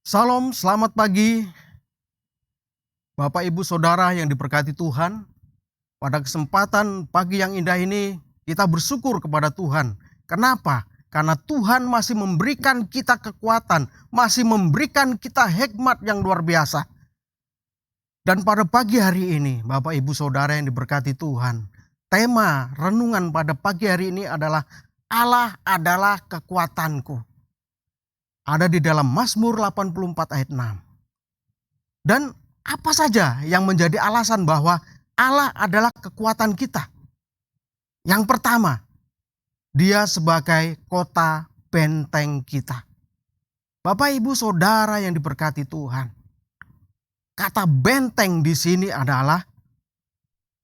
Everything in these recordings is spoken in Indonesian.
Salam, selamat pagi Bapak Ibu Saudara yang diberkati Tuhan. Pada kesempatan pagi yang indah ini kita bersyukur kepada Tuhan. Kenapa? Karena Tuhan masih memberikan kita kekuatan, masih memberikan kita hikmat yang luar biasa. Dan pada pagi hari ini Bapak Ibu Saudara yang diberkati Tuhan, tema renungan pada pagi hari ini adalah Allah adalah kekuatanku. Ada di dalam Mazmur 84 ayat 6. Dan apa saja yang menjadi alasan bahwa Allah adalah kekuatan kita? Yang pertama, Dia sebagai kota benteng kita. Bapak Ibu Saudara yang diberkati Tuhan. Kata benteng di sini adalah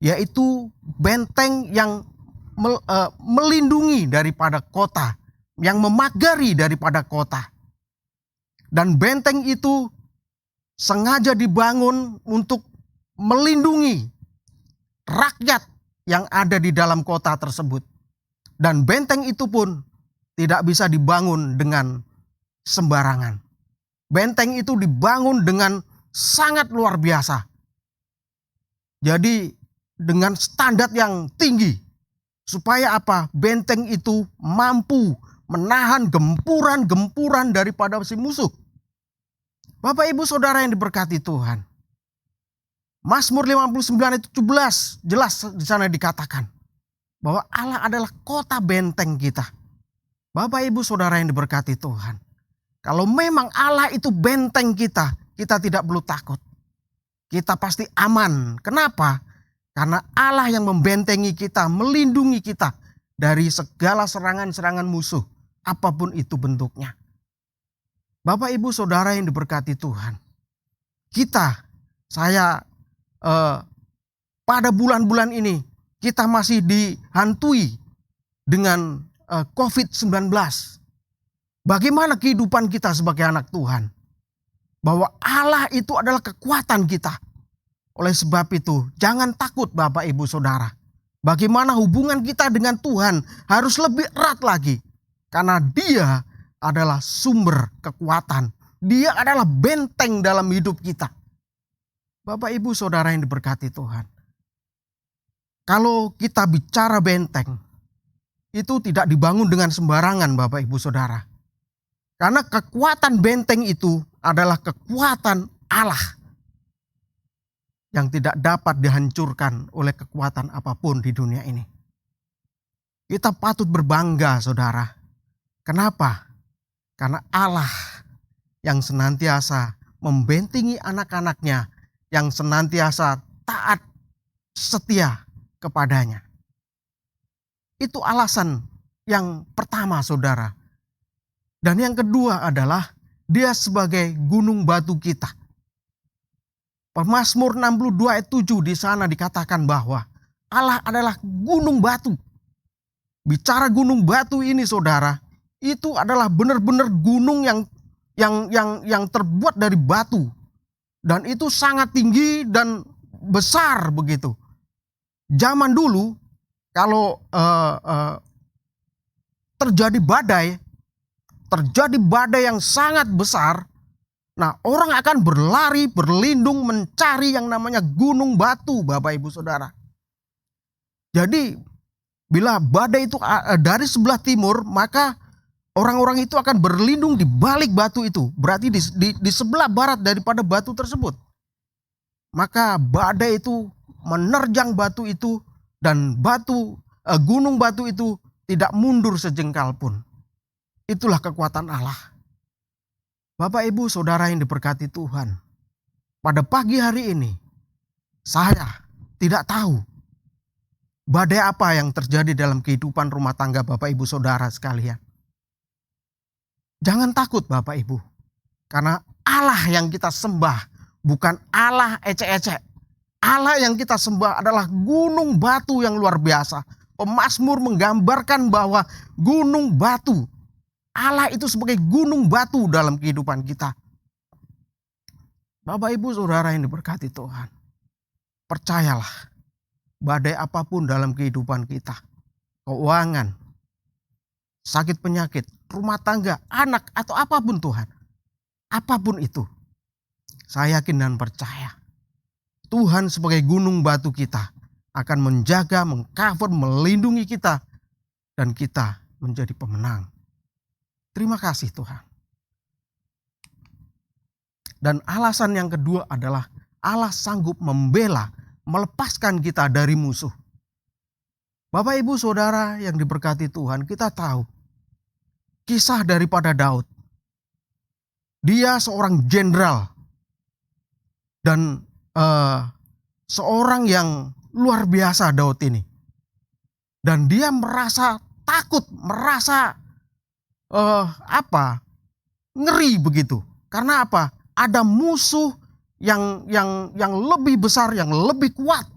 yaitu benteng yang melindungi daripada kota, yang memagari daripada kota. Dan benteng itu sengaja dibangun untuk melindungi rakyat yang ada di dalam kota tersebut. Dan benteng itu pun tidak bisa dibangun dengan sembarangan. Benteng itu dibangun dengan sangat luar biasa. Jadi dengan standar yang tinggi. Supaya apa? Benteng itu mampu menahan gempuran-gempuran daripada si musuh. Bapak Ibu Saudara yang diberkati Tuhan. Mazmur 59 ayat 17 jelas di sana dikatakan bahwa Allah adalah kota benteng kita. Bapak Ibu Saudara yang diberkati Tuhan. Kalau memang Allah itu benteng kita, kita tidak perlu takut. Kita pasti aman. Kenapa? Karena Allah yang membentengi kita, melindungi kita dari segala serangan-serangan musuh, apapun itu bentuknya. Bapak Ibu Saudara yang diberkati Tuhan. Pada bulan-bulan ini kita masih dihantui dengan COVID-19. Bagaimana kehidupan kita sebagai anak Tuhan? Bahwa Allah itu adalah kekuatan kita. Oleh sebab itu jangan takut Bapak Ibu Saudara. Bagaimana hubungan kita dengan Tuhan harus lebih erat lagi. Karena Dia adalah sumber kekuatan. Dia adalah benteng dalam hidup kita. Bapak Ibu Saudara yang diberkati Tuhan. Kalau kita bicara benteng, itu tidak dibangun dengan sembarangan Bapak Ibu Saudara. Karena kekuatan benteng itu adalah kekuatan Allah. Yang tidak dapat dihancurkan oleh kekuatan apapun di dunia ini. Kita patut berbangga saudara. Kenapa? Karena Allah yang senantiasa membentengi anak-anaknya, yang senantiasa taat setia kepadanya. Itu alasan yang pertama saudara. Dan yang kedua adalah Dia sebagai gunung batu kita. Mazmur 62 ayat 7 di sana dikatakan bahwa Allah adalah gunung batu. Bicara gunung batu ini saudara, itu adalah benar-benar gunung yang terbuat dari batu. Dan itu sangat tinggi dan besar begitu. Zaman dulu kalau terjadi badai yang sangat besar, nah orang akan berlari, berlindung, mencari yang namanya gunung batu Bapak Ibu Saudara. Jadi bila badai itu dari sebelah timur, maka orang-orang itu akan berlindung di balik batu itu. Berarti di sebelah barat daripada batu tersebut. Maka badai itu menerjang batu itu dan gunung batu itu tidak mundur sejengkal pun. Itulah kekuatan Allah. Bapak Ibu Saudara yang diberkati Tuhan. Pada pagi hari ini saya tidak tahu badai apa yang terjadi dalam kehidupan rumah tangga Bapak Ibu Saudara sekalian. Jangan takut Bapak Ibu. Karena Allah yang kita sembah bukan Allah ecek-ecek. Allah yang kita sembah adalah gunung batu yang luar biasa. Pemazmur menggambarkan bahwa gunung batu, Allah itu sebagai gunung batu dalam kehidupan kita. Bapak Ibu Saudara yang diberkati Tuhan. Percayalah, badai apapun dalam kehidupan kita, keuangan, sakit penyakit, rumah tangga, anak atau apapun Tuhan. apapun itu, saya yakin dan percaya Tuhan sebagai gunung batu kita akan menjaga, mengcover, melindungi kita, dan kita menjadi pemenang. Terima kasih Tuhan. Dan alasan yang kedua adalah Allah sanggup membela, melepaskan kita dari musuh. Bapak Ibu Saudara yang diberkati Tuhan, kita tahu kisah daripada Daud. Dia seorang jenderal dan seorang yang luar biasa Daud ini. Dan dia merasa takut, merasa ngeri begitu. Karena apa? Ada musuh yang lebih besar, yang lebih kuat.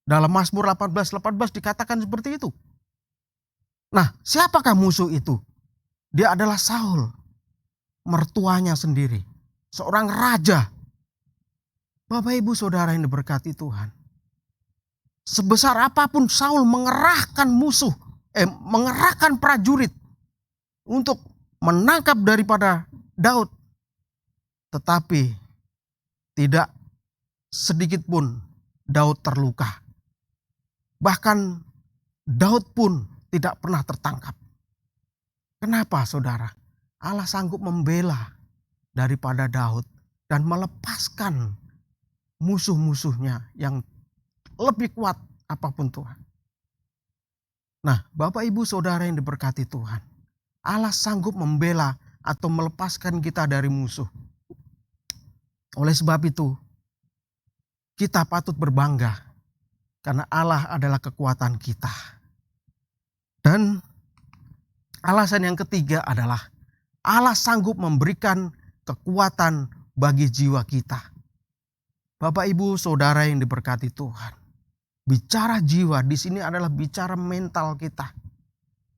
Dalam Mazmur 18:18 dikatakan seperti itu. Nah, siapakah musuh itu? Dia adalah Saul, mertuanya sendiri, seorang raja. Bapak Ibu Saudara yang diberkati Tuhan, sebesar apapun Saul mengerahkan mengerahkan prajurit untuk menangkap daripada Daud, tetapi tidak sedikit pun Daud terluka. Bahkan Daud pun tidak pernah tertangkap. Kenapa saudara? Allah sanggup membela daripada Daud dan melepaskan musuh-musuhnya yang lebih kuat apapun Tuhan. Nah, Bapak Ibu Saudara yang diberkati Tuhan, Allah sanggup membela atau melepaskan kita dari musuh. Oleh sebab itu, kita patut berbangga karena Allah adalah kekuatan kita. Dan alasan yang ketiga adalah Allah sanggup memberikan kekuatan bagi jiwa kita. Bapak Ibu Saudara yang diberkati Tuhan, bicara jiwa di sini adalah bicara mental kita.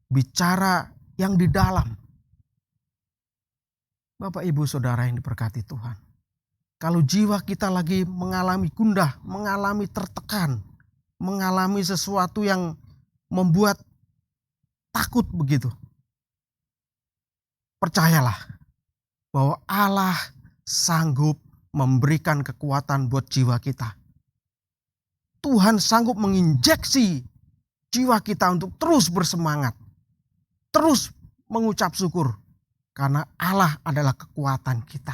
Bicara yang di dalam. Bapak Ibu Saudara yang diberkati Tuhan, kalau jiwa kita lagi mengalami gundah, mengalami tertekan, mengalami sesuatu yang membuat takut begitu, percayalah bahwa Allah sanggup memberikan kekuatan buat jiwa kita. Tuhan sanggup menginjeksi jiwa kita untuk terus bersemangat, terus mengucap syukur, karena Allah adalah kekuatan kita.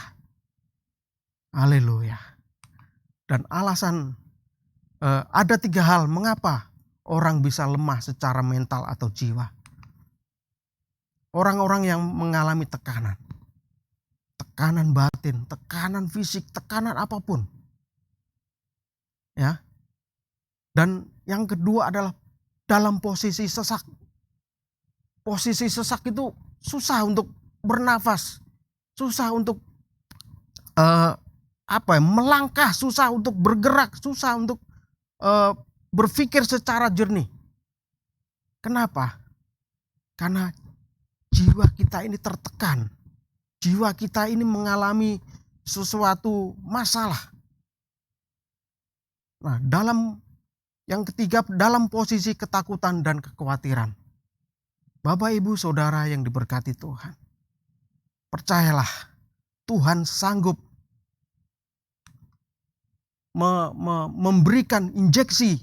Haleluya. Dan alasan ada 3 hal mengapa orang bisa lemah secara mental atau jiwa. Orang-orang yang mengalami tekanan batin, tekanan fisik, tekanan apapun. Ya. Dan yang kedua adalah dalam posisi sesak. Posisi sesak itu susah untuk bernafas, susah untuk melangkah, susah untuk bergerak, susah untuk berpikir secara jernih. Kenapa? Karena jiwa kita ini tertekan. Jiwa kita ini mengalami sesuatu masalah. Nah, yang ketiga, dalam posisi ketakutan dan kekhawatiran. Bapak Ibu Saudara yang diberkati Tuhan, percayalah Tuhan sanggup memberikan injeksi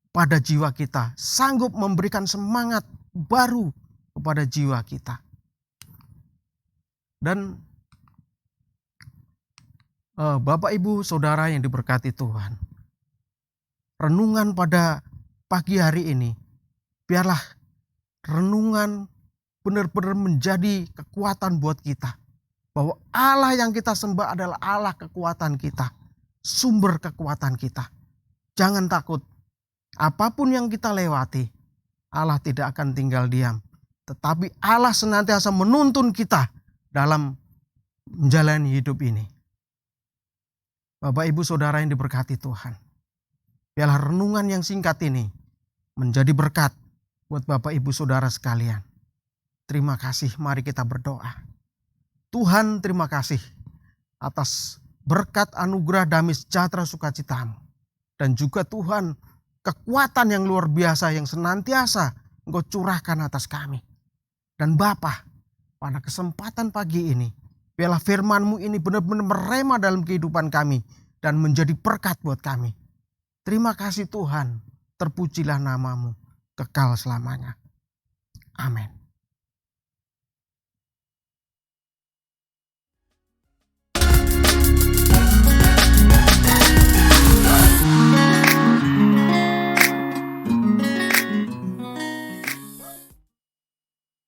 pada jiwa kita, sanggup memberikan semangat baru kepada jiwa kita. Dan Bapak Ibu Saudara yang diberkati Tuhan, renungan pada pagi hari ini, biarlah renungan benar-benar menjadi kekuatan buat kita. Bahwa Allah yang kita sembah adalah Allah kekuatan kita, sumber kekuatan kita. Jangan takut, apapun yang kita lewati, Allah tidak akan tinggal diam. Tetapi Allah senantiasa menuntun kita dalam menjalani hidup ini. Bapak Ibu Saudara yang diberkati Tuhan, biarlah renungan yang singkat ini menjadi berkat buat Bapak Ibu Saudara sekalian. Terima kasih, mari kita berdoa. Tuhan, terima kasih atas berkat anugerah damai sejahtera sukacitamu. Dan juga Tuhan, kekuatan yang luar biasa yang senantiasa Engkau curahkan atas kami. Dan Bapa, pada kesempatan pagi ini, Biarlah firman-Mu ini benar-benar merema dalam kehidupan kami dan menjadi berkat buat kami. Terima kasih Tuhan, terpujilah nama-Mu kekal selamanya. Amin.